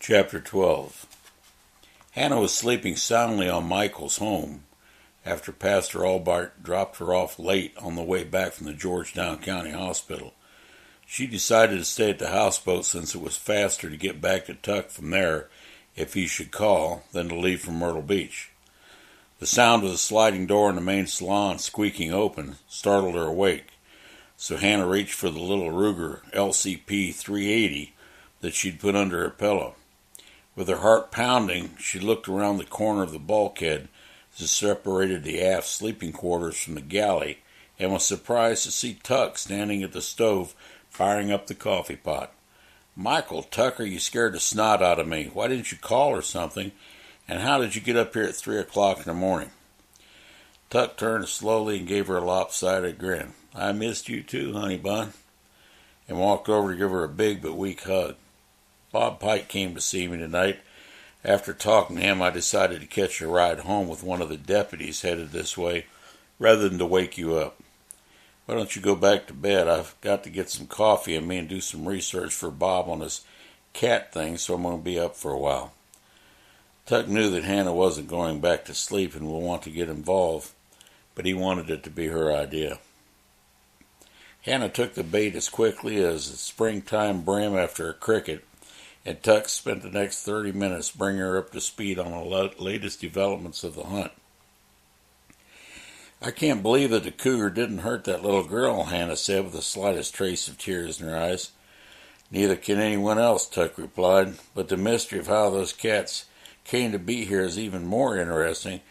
Chapter 12. Hannah was sleeping soundly on Michael's home after Pastor Albart dropped her off late on the way back from the Georgetown County Hospital. She decided to stay at the houseboat since it was faster to get back to Tuck from there if he should call than to leave from Myrtle Beach. The sound of the sliding door in the main salon squeaking open startled her awake, so Hannah reached for the little Cougar LCP 380 that she'd put under her pillow. With her heart pounding, she looked around the corner of the bulkhead that separated the aft sleeping quarters from the galley and was surprised to see Tuck standing at the stove firing up the coffee pot. "Michael, Tuck, are you scared the snot out of me? Why didn't you call or something? And how did you get up here at 3 o'clock in the morning?" Tuck turned slowly and gave her a lopsided grin. "I missed you too, honey bun," and walked over to give her a big but weak hug. "Bob Pike came to see me tonight. After talking to him, I decided to catch a ride home with one of the deputies headed this way, rather than to wake you up. Why don't you go back to bed? I've got to get some coffee and me and do some research for Bob on his cat thing, so I'm going to be up for a while." Tuck knew that Hannah wasn't going back to sleep and would want to get involved, but he wanted it to be her idea. Hannah took the bait as quickly as a springtime brim after a cricket, and Tuck spent the next 30 minutes bringing her up to speed on the latest developments of the hunt. "I can't believe that the cougar didn't hurt that little girl," Hannah said with the slightest trace of tears in her eyes. "Neither can anyone else," Tuck replied, "but the mystery of how those cats came to be here is even more interesting,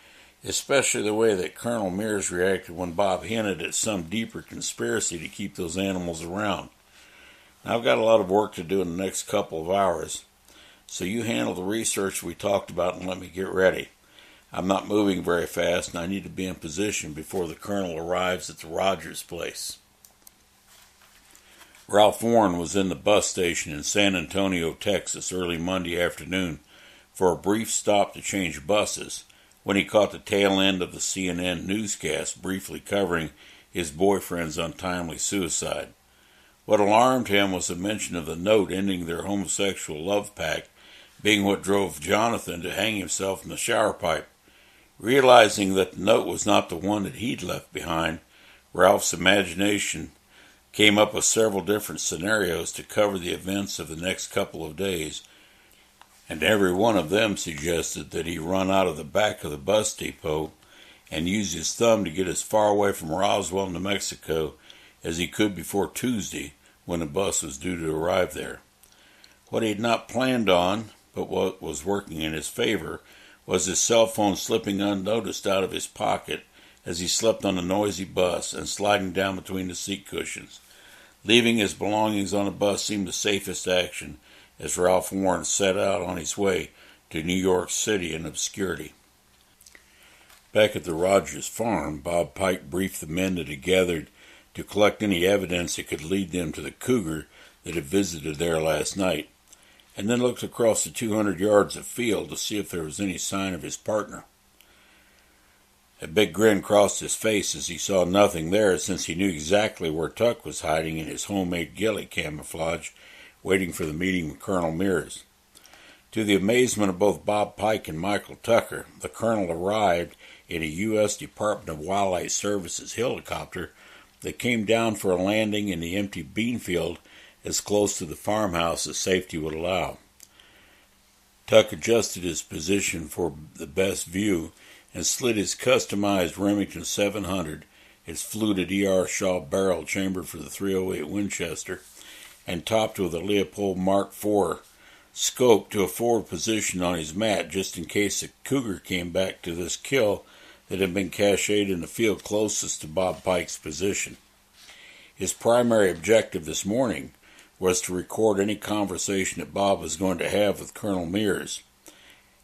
especially the way that Colonel Mears reacted when Bob hinted at some deeper conspiracy to keep those animals around. I've got a lot of work to do in the next couple of hours, so you handle the research we talked about and let me get ready. I'm not moving very fast, and I need to be in position before the colonel arrives at the Rogers place." Ralph Warren was in the bus station in San Antonio, Texas, early Monday afternoon for a brief stop to change buses when he caught the tail end of the CNN newscast briefly covering his boyfriend's untimely suicide. What alarmed him was the mention of the note ending their homosexual love pact being what drove Jonathan to hang himself in the shower pipe. Realizing that the note was not the one that he'd left behind, Ralph's imagination came up with several different scenarios to cover the events of the next couple of days, and every one of them suggested that he run out of the back of the bus depot and use his thumb to get as far away from Roswell, New Mexico as he could before Tuesday, when the bus was due to arrive there. What he had not planned on, but what was working in his favor, was his cell phone slipping unnoticed out of his pocket as he slept on the noisy bus and sliding down between the seat cushions. Leaving his belongings on the bus seemed the safest action as Ralph Warren set out on his way to New York City in obscurity. Back at the Rogers farm, Bob Pike briefed the men that had gathered to collect any evidence that could lead them to the cougar that had visited there last night, and then looked across the 200 yards of field to see if there was any sign of his partner. A big grin crossed his face as he saw nothing there, since he knew exactly where Tuck was hiding in his homemade ghillie camouflage, waiting for the meeting with Colonel Mears. To the amazement of both Bob Pike and Michael Tucker, the colonel arrived in a U.S. Department of Wildlife Services helicopter that came down for a landing in the empty bean field as close to the farmhouse as safety would allow. Tuck adjusted his position for the best view and slid his customized Remington 700, its fluted ER Shaw barrel chambered for the .308 Winchester, and topped with a Leopold Mark IV scope to a forward position on his mat just in case the cougar came back to this kill that had been cached in the field closest to Bob Pike's position. His primary objective this morning was to record any conversation that Bob was going to have with Colonel Mears.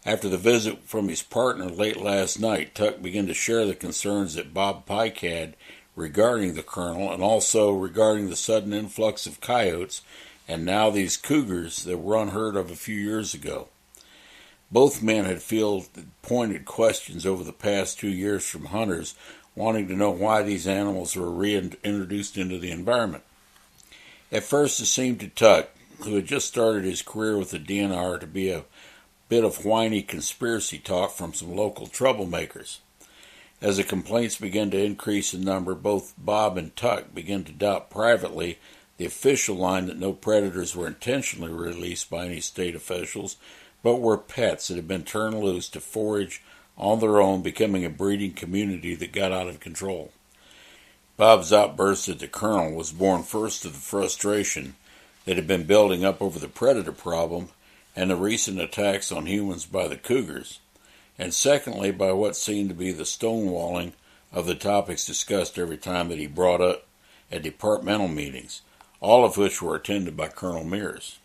After the visit from his partner late last night, Tuck began to share the concerns that Bob Pike had regarding the colonel and also regarding the sudden influx of coyotes and now these cougars that were unheard of a few years ago. Both men had fielded pointed questions over the past 2 years from hunters wanting to know why these animals were reintroduced into the environment. At first it seemed to Tuck who had just started his career with the DNR, to be a bit of whiny conspiracy talk from some local troublemakers. As the complaints began to increase in number, both Bob and Tuck began to doubt privately the official line that no predators were intentionally released by any state officials, but were pets that had been turned loose to forage on their own, becoming a breeding community that got out of control. Bob's outburst at the colonel was born first of the frustration that had been building up over the predator problem and the recent attacks on humans by the Cougars, and secondly by what seemed to be the stonewalling of the topics discussed every time that he brought up at departmental meetings, all of which were attended by Colonel Mears.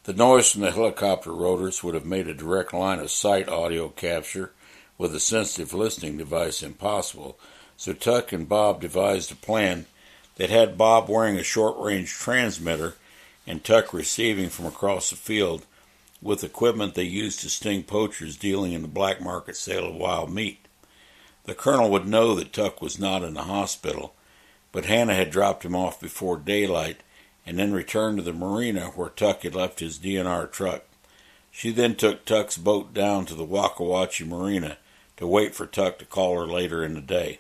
The noise from the helicopter rotors would have made a direct line of sight audio capture with a sensitive listening device impossible, so Tuck and Bob devised a plan that had Bob wearing a short-range transmitter and Tuck receiving from across the field with equipment they used to sting poachers dealing in the black market sale of wild meat. The colonel would know that Tuck was not in the hospital, but Hannah had dropped him off before daylight and then returned to the marina where Tuck had left his DNR truck. She then took Tuck's boat down to the Wakawachi Marina to wait for Tuck to call her later in the day.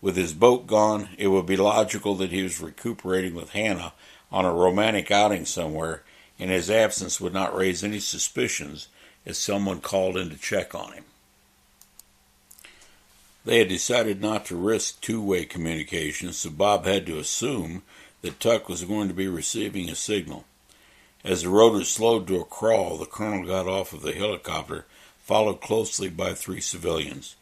With his boat gone, it would be logical that he was recuperating with Hannah on a romantic outing somewhere, and his absence would not raise any suspicions if someone called in to check on him. They had decided not to risk two-way communication, so Bob had to assume that Tuck was going to be receiving a signal. As the rotors slowed to a crawl, the colonel got off of the helicopter, followed closely by 3 civilians,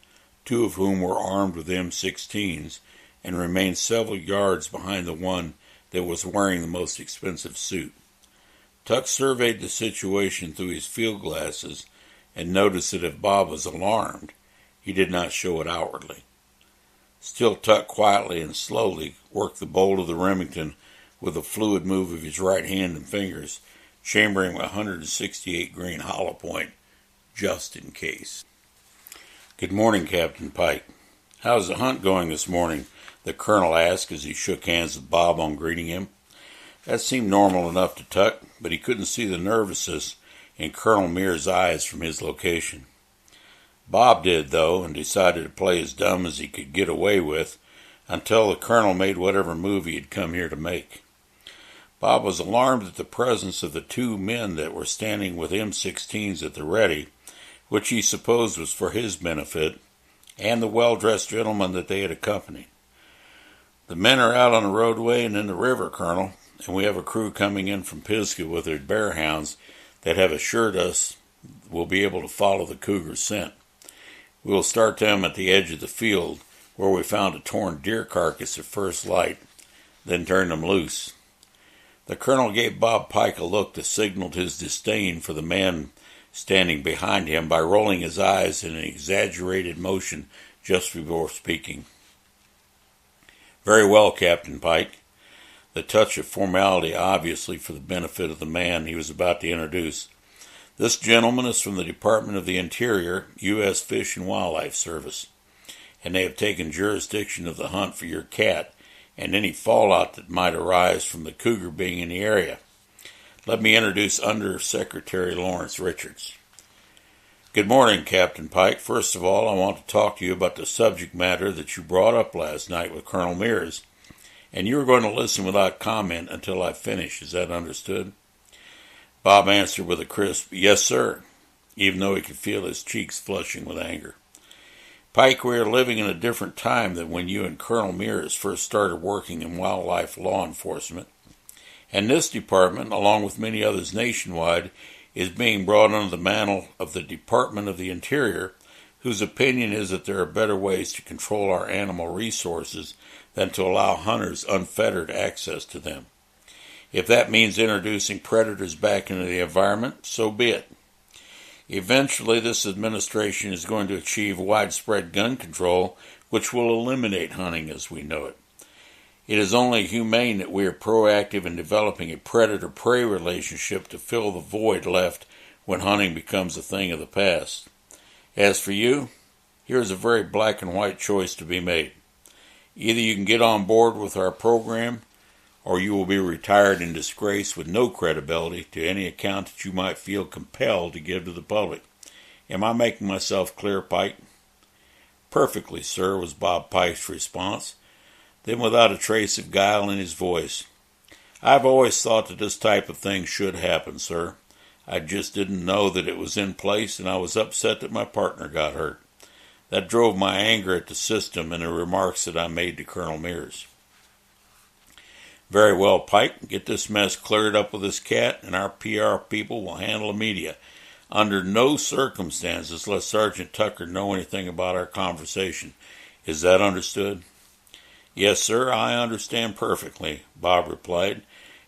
2 of whom were armed with M16s, and remained several yards behind the one that was wearing the most expensive suit. Tuck surveyed the situation through his field glasses and noticed that if Bob was alarmed, he did not show it outwardly. Still, Tuck quietly and slowly worked the bolt of the Remington with a fluid move of his right hand and fingers, chambering a 168 grain hollow point, just in case. "Good morning, Captain Pike. How's the hunt going this morning?" the colonel asked as he shook hands with Bob on greeting him. That seemed normal enough to Tuck, but he couldn't see the nervousness in Colonel Mears' eyes from his location. Bob did, though, and decided to play as dumb as he could get away with until the colonel made whatever move he had come here to make. Bob was alarmed at the presence of the 2 men that were standing with M16s at the ready, which he supposed was for his benefit, and the well-dressed gentleman that they had accompanied. "The men are out on the roadway and in the river, Colonel, and we have a crew coming in from Pisgah with their bear hounds that have assured us we'll be able to follow the Cougar scent. We will start them at the edge of the field where we found a torn deer carcass at first light, then turn them loose." The colonel gave Bob Pike a look that signaled his disdain for the man standing behind him by rolling his eyes in an exaggerated motion just before speaking. "Very well, Captain Pike," the touch of formality obviously for the benefit of the man he was about to introduce. "This gentleman is from the Department of the Interior, U.S. Fish and Wildlife Service, and they have taken jurisdiction of the hunt for your cat and any fallout that might arise from the cougar being in the area. Let me introduce Under Secretary Lawrence Richards." "Good morning, Captain Pike. First of all, I want to talk to you about the subject matter that you brought up last night with Colonel Mears, and you are going to listen without comment until I finish. Is that understood?" Bob answered with a crisp, "Yes, sir," even though he could feel his cheeks flushing with anger. "Pike, we are living in a different time than when you and Colonel Mears first started working in wildlife law enforcement, and this department, along with many others nationwide, is being brought under the mantle of the Department of the Interior, whose opinion is that there are better ways to control our animal resources than to allow hunters unfettered access to them. If that means introducing predators back into the environment, so be it. Eventually, this administration is going to achieve widespread gun control, which will eliminate hunting as we know it. It is only humane that we are proactive in developing a predator-prey relationship to fill the void left when hunting becomes a thing of the past. As for you, here is a very black and white choice to be made. Either you can get on board with our program, or you will be retired in disgrace with no credibility to any account that you might feel compelled to give to the public. Am I making myself clear, Pike?" "Perfectly, sir," was Bob Pike's response. Then, without a trace of guile in his voice, "I've always thought that this type of thing should happen, sir. I just didn't know that it was in place, and I was upset that my partner got hurt. That drove my anger at the system and the remarks that I made to Colonel Mears." "Very well, Pike. Get this mess cleared up with this cat, and our PR people will handle the media. Under no circumstances let Sergeant Tucker know anything about our conversation. Is that understood?" "Yes, sir, I understand perfectly," Bob replied,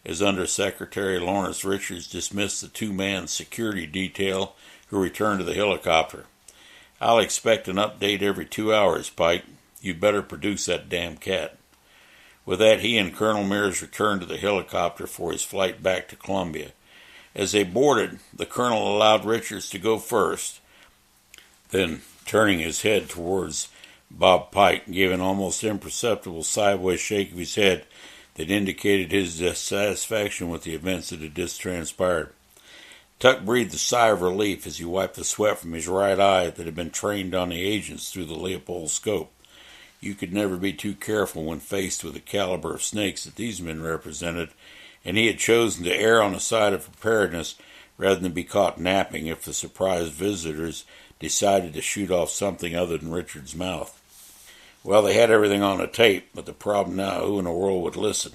as Under Secretary Lawrence Richards dismissed the two-man security detail who returned to the helicopter. "I'll expect an update every 2 hours, Pike. You'd better produce that damn cat." With that, he and Colonel Mears returned to the helicopter for his flight back to Columbia. As they boarded, the colonel allowed Richards to go first, then, turning his head towards Bob Pike, gave an almost imperceptible sideways shake of his head that indicated his dissatisfaction with the events that had just transpired. Tuck breathed a sigh of relief as he wiped the sweat from his right eye that had been trained on the agents through the Leopold scope. You could never be too careful when faced with the caliber of snakes that these men represented, and he had chosen to err on the side of preparedness rather than be caught napping if the surprised visitors decided to shoot off something other than Richard's mouth. Well, they had everything on the tape, but the problem now, who in the world would listen?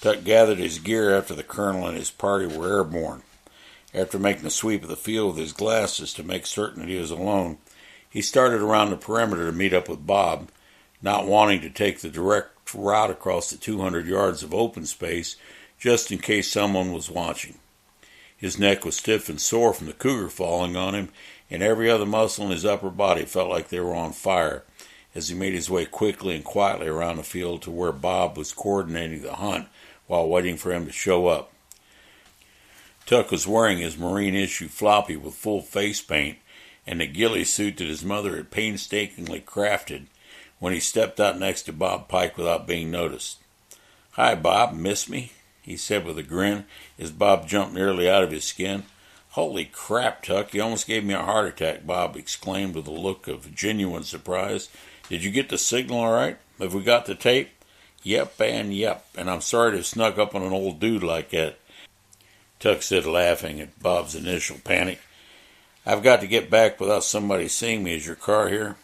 Tuck gathered his gear after the colonel and his party were airborne. After making a sweep of the field with his glasses to make certain that he was alone, he started around the perimeter to meet up with Bob, not wanting to take the direct route across the 200 yards of open space just in case someone was watching. His neck was stiff and sore from the cougar falling on him, and every other muscle in his upper body felt like they were on fire as he made his way quickly and quietly around the field to where Bob was coordinating the hunt while waiting for him to show up. Tuck was wearing his Marine issue floppy with full face paint and the ghillie suit that his mother had painstakingly crafted when he stepped out next to Bob Pike without being noticed. "Hi, Bob, miss me?" he said with a grin as Bob jumped nearly out of his skin. "Holy crap, Tuck, you almost gave me a heart attack," Bob exclaimed with a look of genuine surprise. "Did you get the signal all right? Have we got the tape?" Yep, and I'm sorry to have snuck up on an old dude like that," Tuck said, laughing at Bob's initial panic. "I've got to get back without somebody seeing me. Is your car here?"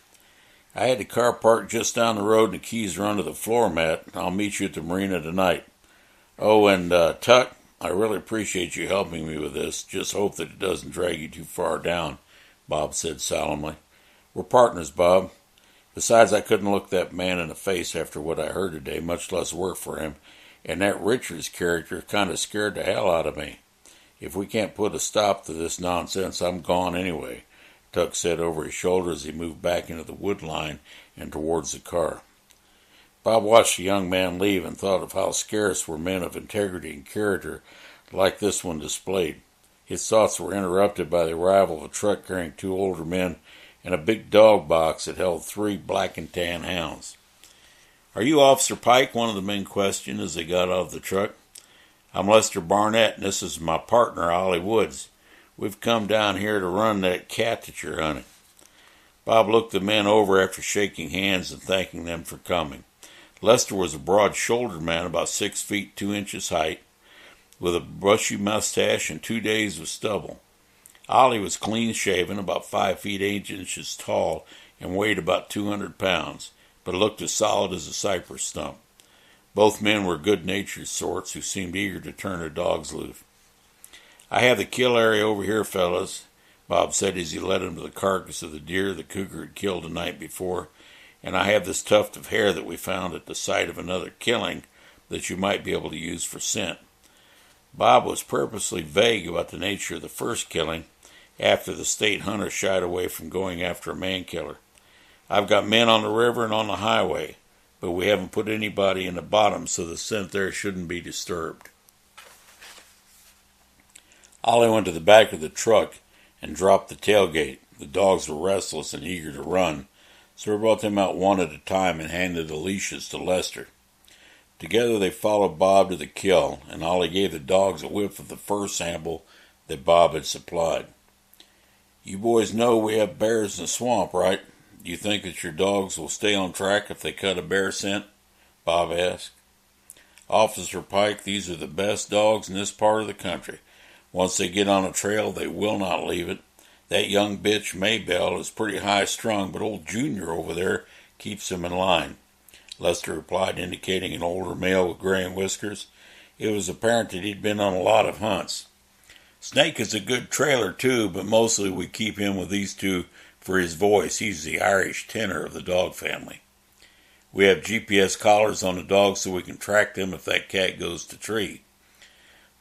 "I had the car parked just down the road and the keys are under the floor mat. I'll meet you at the marina tonight." "Oh, and Tuck, I really appreciate you helping me with this. Just hope that it doesn't drag you too far down," Bob said solemnly. "We're partners, Bob. Besides, I couldn't look that man in the face after what I heard today, much less work for him, and that Richards character kind of scared the hell out of me. If we can't put a stop to this nonsense, I'm gone anyway," Tuck said over his shoulder as he moved back into the wood line and towards the car. Bob watched the young man leave and thought of how scarce were men of integrity and character like this one displayed. His thoughts were interrupted by the arrival of a truck carrying 2 older men and a big dog box that held 3 black and tan hounds. "Are you Officer Pike?" one of the men questioned as they got out of the truck. "I'm Lester Barnett, and this is my partner, Ollie Woods. We've come down here to run that cat that you're hunting." Bob looked the men over after shaking hands and thanking them for coming. Lester was a broad-shouldered man about 6 feet 2 inches height, with a bushy mustache and 2 days of stubble. Ollie was clean-shaven, about 5 feet 8 inches tall, and weighed about 200 pounds, but looked as solid as a cypress stump. Both men were good-natured sorts who seemed eager to turn their dogs loose. "I have the kill area over here, fellas," Bob said as he led him to the carcass of the deer the cougar had killed the night before, "and I have this tuft of hair that we found at the site of another killing that you might be able to use for scent." Bob was purposely vague about the nature of the first killing after the state hunter shied away from going after a man-killer. "I've got men on the river and on the highway, but we haven't put anybody in the bottom, so the scent there shouldn't be disturbed." Ollie went to the back of the truck and dropped the tailgate. The dogs were restless and eager to run, so he brought them out one at a time and handed the leashes to Lester. Together they followed Bob to the kill, and Ollie gave the dogs a whiff of the fur sample that Bob had supplied. "You boys know we have bears in the swamp, right? Do you think that your dogs will stay on track if they cut a bear scent?" Bob asked. "Officer Pike, these are the best dogs in this part of the country. Once they get on a trail, they will not leave it. That young bitch, Maybelle, is pretty high-strung, but old Junior over there keeps them in line," Lester replied, indicating an older male with graying whiskers. It was apparent that he'd been on a lot of hunts. "Snake is a good trailer, too, but mostly we keep him with these two for his voice. He's the Irish tenor of the dog family. We have GPS collars on the dogs so we can track them if that cat goes to tree."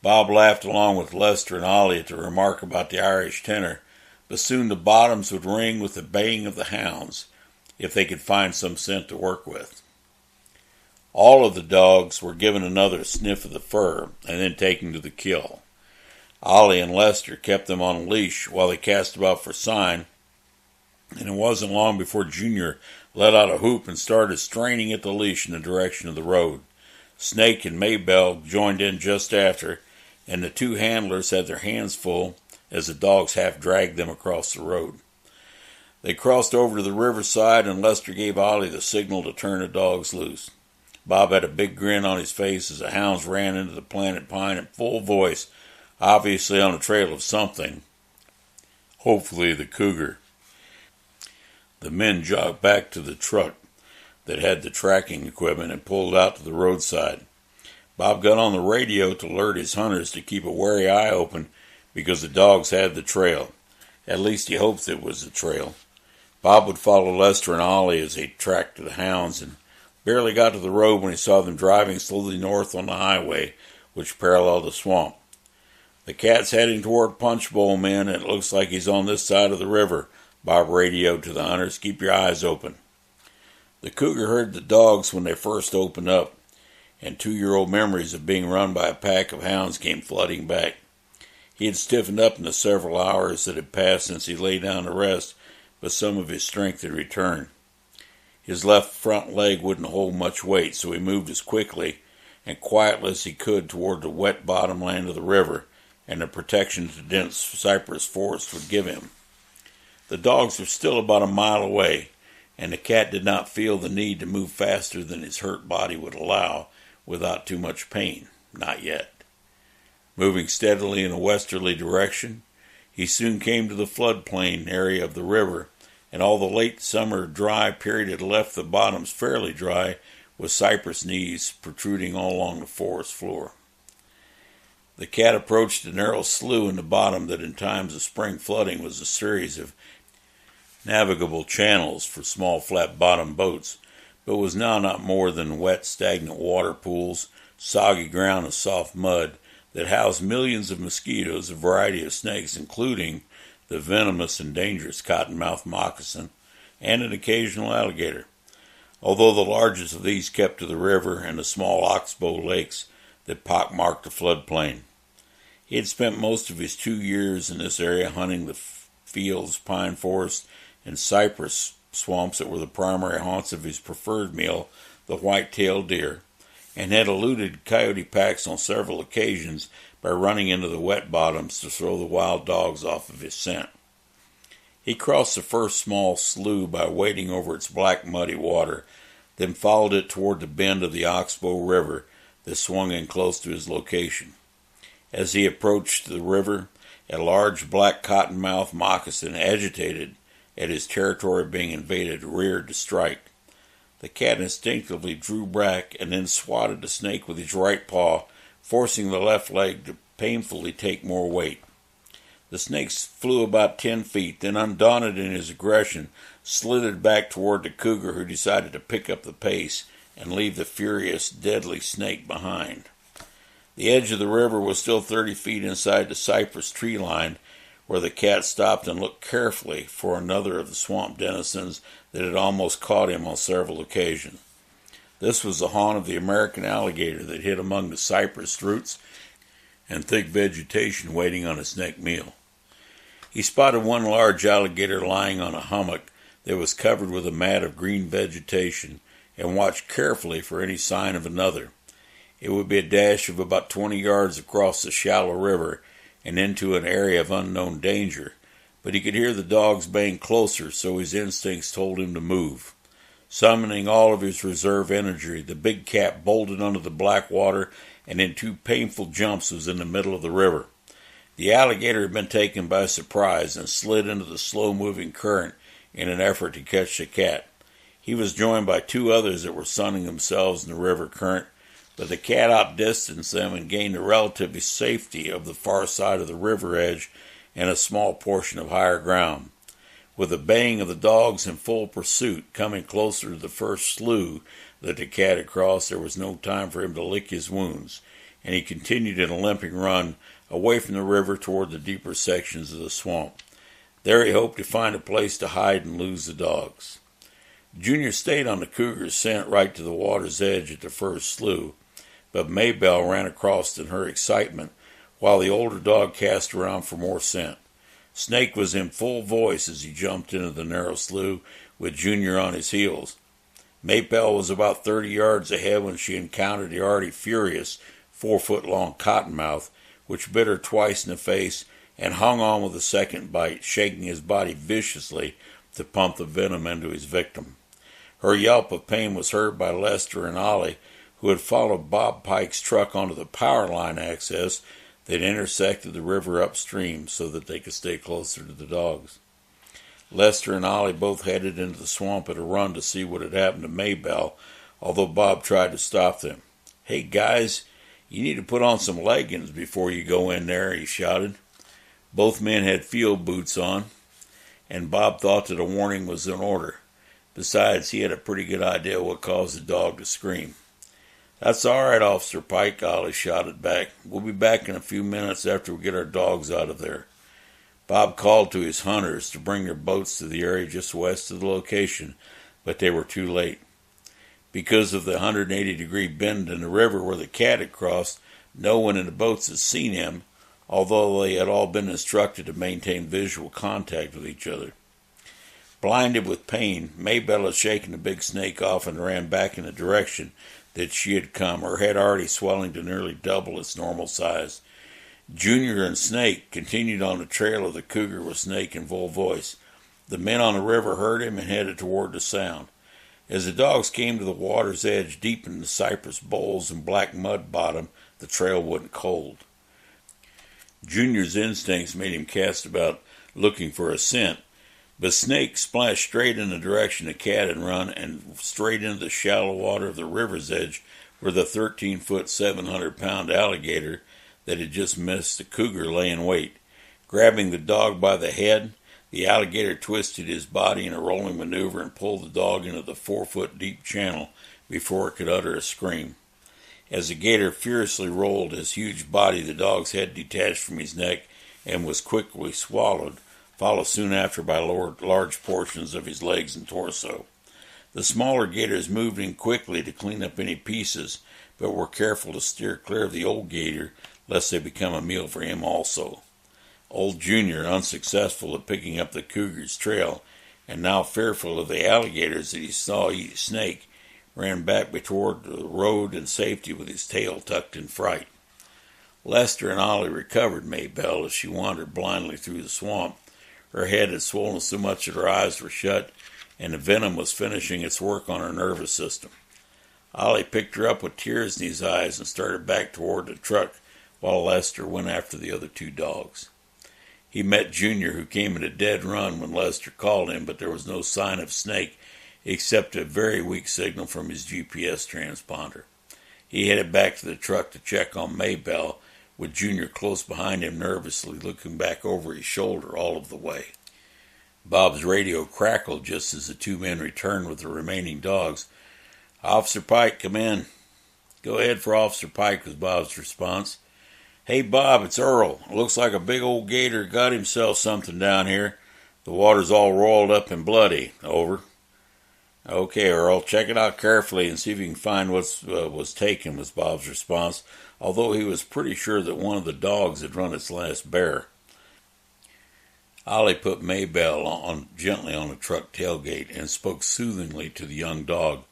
Bob laughed along with Lester and Ollie at the remark about the Irish tenor, but soon the bottoms would ring with the baying of the hounds if they could find some scent to work with. All of the dogs were given another sniff of the fur and then taken to the kill. Ollie and Lester kept them on a leash while they cast about for sign, and it wasn't long before Junior let out a whoop and started straining at the leash in the direction of the road. Snake and Maybelle joined in just after, and the two handlers had their hands full as the dogs half dragged them across the road. They crossed over to the riverside, and Lester gave Ollie the signal to turn the dogs loose. Bob had a big grin on his face as the hounds ran into the planted pine in full voice, obviously on a trail of something, hopefully the cougar. The men jogged back to the truck that had the tracking equipment and pulled out to the roadside. Bob got on the radio to alert his hunters to keep a wary eye open because the dogs had the trail. At least he hoped it was the trail. Bob would follow Lester and Ollie as they tracked the hounds and barely got to the road when he saw them driving slowly north on the highway, which paralleled the swamp. "The cat's heading toward Punchbowl, men, and it looks like he's on this side of the river," Bob radioed to the hunters. "Keep your eyes open." The cougar heard the dogs when they first opened up, and 2-year-old memories of being run by a pack of hounds came flooding back. He had stiffened up in the several hours that had passed since he lay down to rest, but some of his strength had returned. His left front leg wouldn't hold much weight, so he moved as quickly and quietly as he could toward the wet bottom land of the river and the protection the dense cypress forest would give him. The dogs were still about a mile away, and the cat did not feel the need to move faster than his hurt body would allow without too much pain. Not yet. Moving steadily in a westerly direction, he soon came to the floodplain area of the river, and all the late summer dry period had left the bottoms fairly dry, with cypress knees protruding all along the forest floor. The cat approached a narrow slough in the bottom that in times of spring flooding was a series of navigable channels for small flat-bottomed boats, but was now not more than wet, stagnant water pools, soggy ground, and soft mud that housed millions of mosquitoes, a variety of snakes, including the venomous and dangerous cottonmouth moccasin, and an occasional alligator, although the largest of these kept to the river and the small oxbow lakes that pockmarked the floodplain. He had spent most of his 2 years in this area hunting the fields, pine forests, and cypress swamps that were the primary haunts of his preferred meal, the white-tailed deer, and had eluded coyote packs on several occasions by running into the wet bottoms to throw the wild dogs off of his scent. He crossed the first small slough by wading over its black muddy water, then followed it toward the bend of the Oxbow River that swung in close to his location. As he approached the river, a large black cottonmouth moccasin, agitated at his territory being invaded, reared to strike. The cat instinctively drew back and then swatted the snake with his right paw, forcing the left leg to painfully take more weight. The snake flew about 10 feet, then, undaunted in his aggression, slithered back toward the cougar, who decided to pick up the pace and leave the furious, deadly snake behind. The edge of the river was still 30 feet inside the cypress tree line, where the cat stopped and looked carefully for another of the swamp denizens that had almost caught him on several occasions. This was the haunt of the American alligator that hid among the cypress roots and thick vegetation waiting on its next meal. He spotted one large alligator lying on a hummock that was covered with a mat of green vegetation and watched carefully for any sign of another. It would be a dash of about 20 yards across the shallow river and into an area of unknown danger, but he could hear the dogs baying closer, so his instincts told him to move. Summoning all of his reserve energy, the big cat bolted under the black water and in two painful jumps was in the middle of the river. The alligator had been taken by surprise and slid into the slow-moving current in an effort to catch the cat. He was joined by two others that were sunning themselves in the river current, but the cat outdistanced them and gained the relative safety of the far side of the river edge and a small portion of higher ground. With the baying of the dogs in full pursuit, coming closer to the first slough that the cat had crossed, there was no time for him to lick his wounds, and he continued in a limping run away from the river toward the deeper sections of the swamp. There he hoped to find a place to hide and lose the dogs. Junior stayed on the Cougar's scent right to the water's edge at the first slough, but Maybelle ran across in her excitement while the older dog cast around for more scent. Snake was in full voice as he jumped into the narrow slough with Junior on his heels. Maybelle was about 30 yards ahead when she encountered the already furious 4-foot-long cottonmouth, which bit her twice in the face and hung on with a second bite, shaking his body viciously to pump the venom into his victim. Her yelp of pain was heard by Lester and Ollie, who had followed Bob Pike's truck onto the power line access that intersected the river upstream so that they could stay closer to the dogs. Lester and Ollie both headed into the swamp at a run to see what had happened to Maybelle, although Bob tried to stop them. "Hey, guys, you need to put on some leggings before you go in there," he shouted. Both men had field boots on, and Bob thought that a warning was in order. Besides, he had a pretty good idea what caused the dog to scream. "That's all right, Officer Pike," Ollie shouted back. "We'll be back in a few minutes after we get our dogs out of there." Bob called to his hunters to bring their boats to the area just west of the location, but they were too late. Because of the 180-degree bend in the river where the cat had crossed, no one in the boats had seen him, although they had all been instructed to maintain visual contact with each other. Blinded with pain, Maybelle had shaken the big snake off and ran back in the direction that she had come, her head already swelling to nearly double its normal size. Junior and Snake continued on the trail of the Cougar with Snake in full voice. The men on the river heard him and headed toward the sound. As the dogs came to the water's edge, deep in the cypress boles and black mud bottom, the trail went cold. Junior's instincts made him cast about looking for a scent, but Snake splashed straight in the direction the cat had run and straight into the shallow water of the river's edge where the 13-foot, 700-pound alligator that had just missed the Cougar lay in wait. Grabbing the dog by the head, the alligator twisted his body in a rolling maneuver and pulled the dog into the 4-foot-deep channel before it could utter a scream. As the gator furiously rolled his huge body, the dog's head detached from his neck and was quickly swallowed, followed soon after by large portions of his legs and torso. The smaller gators moved in quickly to clean up any pieces, but were careful to steer clear of the old gator, lest they become a meal for him also. Old Junior, unsuccessful at picking up the Cougar's trail, and now fearful of the alligators that he saw eat Snake, ran back toward the road and safety with his tail tucked in fright. Lester and Ollie recovered Maybelle as she wandered blindly through the swamp. Her head had swollen so much that her eyes were shut, and the venom was finishing its work on her nervous system. Ollie picked her up with tears in his eyes and started back toward the truck, while Lester went after the other two dogs. He met Junior, who came at a dead run when Lester called him, but there was no sign of Snake except a very weak signal from his GPS transponder. He headed back to the truck to check on Maybelle, with Junior close behind him nervously looking back over his shoulder all of the way. Bob's radio crackled just as the two men returned with the remaining dogs. "Officer Pike, come in." "Go ahead for Officer Pike," was Bob's response. "Hey, Bob, it's Earl. It looks like a big old gator got himself something down here. The water's all roiled up and bloody. Over." "Okay, Earl, check it out carefully and see if you can find what was taken," was Bob's response, although he was pretty sure that one of the dogs had run its last bear. Ollie put Maybelle gently on the truck tailgate and spoke soothingly to the young dog,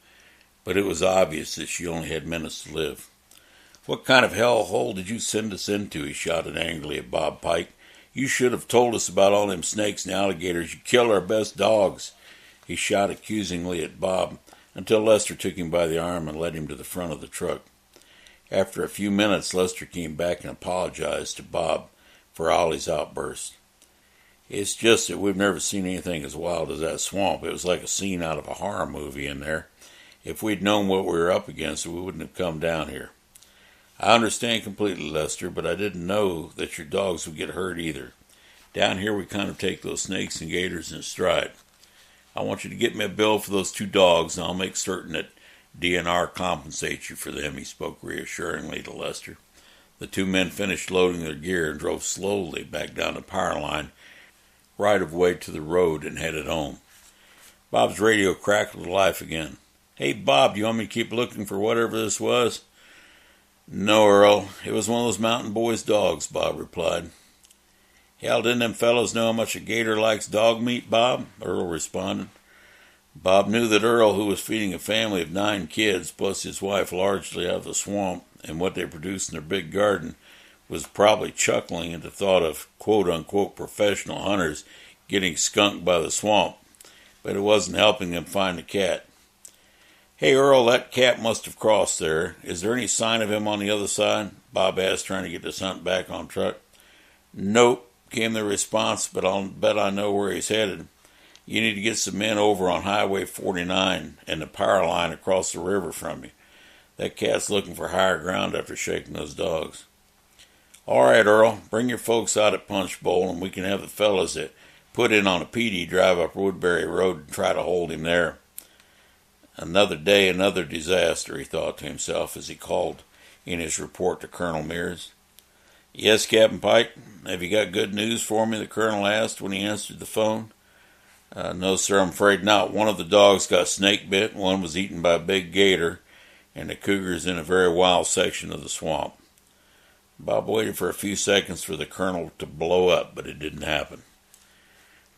but it was obvious that she only had minutes to live. "What kind of hellhole did you send us into?" he shouted angrily at Bob Pike. "You should have told us about all them snakes and alligators. You killed our best dogs." He shot accusingly at Bob until Lester took him by the arm and led him to the front of the truck. After a few minutes, Lester came back and apologized to Bob for Ollie's outburst. "It's just that we've never seen anything as wild as that swamp. It was like a scene out of a horror movie in there. If we'd known what we were up against, we wouldn't have come down here." "I understand completely, Lester, but I didn't know that your dogs would get hurt either. Down here we kind of take those snakes and gators in stride. I want you to get me a bill for those 2 dogs, and I'll make certain that DNR compensates you for them," he spoke reassuringly to Lester. The 2 men finished loading their gear and drove slowly back down the power line, right of way to the road, and headed home. Bob's radio crackled to life again. "Hey, Bob, do you want me to keep looking for whatever this was?" "No, Earl. It was one of those mountain boys' dogs," Bob replied. "Hell, didn't them fellows know how much a gator likes dog meat, Bob?" Earl responded. Bob knew that Earl, who was feeding a family of 9 kids, plus his wife largely out of the swamp, and what they produced in their big garden, was probably chuckling at the thought of quote-unquote professional hunters getting skunked by the swamp, but it wasn't helping them find the cat. "Hey, Earl, that cat must have crossed there. Is there any sign of him on the other side?" Bob asked, trying to get this hunt back on track. "Nope," came the response, "but I'll bet I know where he's headed. You need to get some men over on Highway 49 and the power line across the river from you. That cat's looking for higher ground after shaking those dogs." "All right, Earl, bring your folks out at Punch Bowl, and we can have the fellas that put in on a PD drive up Woodbury Road and try to hold him there." Another day, another disaster, he thought to himself as he called in his report to Colonel Mears. "Yes, Captain Pike, have you got good news for me?" the colonel asked when he answered the phone. "No, sir, I'm afraid not. One of the dogs got snake bit, one was eaten by a big gator, and the Cougar's in a very wild section of the swamp." Bob waited for a few seconds for the colonel to blow up, but it didn't happen.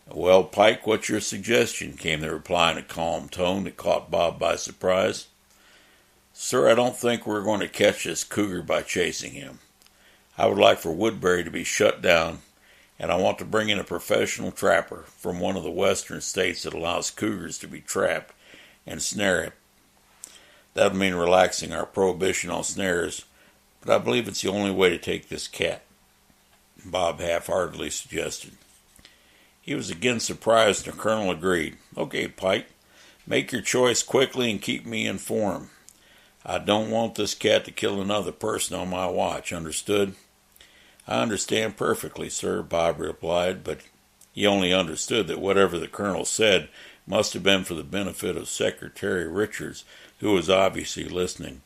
"Well, Pike, what's your suggestion?" came the reply in a calm tone that caught Bob by surprise. "Sir, I don't think we're going to catch this Cougar by chasing him. I would like for Woodbury to be shut down, and I want to bring in a professional trapper from one of the western states that allows cougars to be trapped and snare him. That would mean relaxing our prohibition on snares, but I believe it's the only way to take this cat," Bob half-heartedly suggested. He was again surprised, and the colonel agreed. "Okay, Pike, make your choice quickly and keep me informed. I don't want this cat to kill another person on my watch, understood?" "I understand perfectly, sir," Bob replied, but he only understood that whatever the colonel said must have been for the benefit of Secretary Richards, who was obviously listening.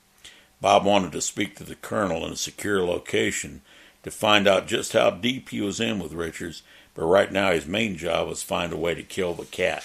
Bob wanted to speak to the colonel in a secure location to find out just how deep he was in with Richards, but right now his main job was to find a way to kill the cat.